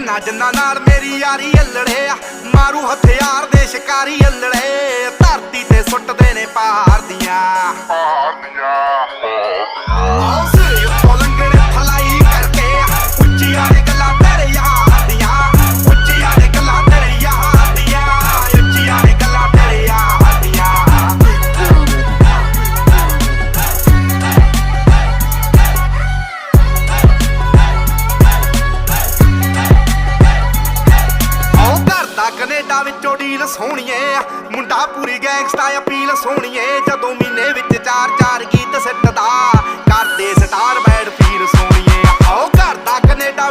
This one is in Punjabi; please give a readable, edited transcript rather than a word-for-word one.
ਜਿੰਨਾ ਜਿੰਨਾ ਨਾਲ ਮੇਰੀ ਯਾਰੀ ਅਲੜੇ ਮਾਰੂ ਹਥਿਆਰ ਦੇ ਸ਼ਿਕਾਰੀ ਅਲੜੇ ਧਰਤੀ ਤੇ ਸੁੱਟਦੇ ਨੇ ਪਹਾੜ ਦੀਆਂ ਸਿਰੇ ਉੱਤੋਂ ਲੰਘਣੇ ਫਲਾਈ ਕਰਕੇ ਉੱਚੀਆਂ ਨੇ ਗੱਲਾਂ ਤੇਰੇ ਯਾਰ ਦੀਆਂ ਉੱਚੀਆਂ ਨੇ ਗੱਲਾਂ ਤੇਰੇ ਯਾਰ ਦੀਆਂ ਉੱਚੀਆਂ ਨੇ ਗੱਲਾਂ ਤੇਰੇ ਯਾਰ ਦੀਆਂ ਕੈਨੇਡਾ ਵਿੱਚੋਂ ਡੀਲ ਸੋਹਣੀਏ ਮੁੰਡਾ ਪੂਰੀ ਗੈਂਗਸਟਾ ਅਪੀਲ ਸੋਹਣੀਏ ਜਦੋਂ ਮਹੀਨੇ ਵਿੱਚ 4-4 ਗੀਤ ਸਿੱਟਦਾ ਕਰਦੇ ਸਟਾਰ ਬੈਡ ਫੀਲ ਸੋਹਣੀਏ ਆਓ ਘਰ ਦਾ ਕੈਨੇਡਾ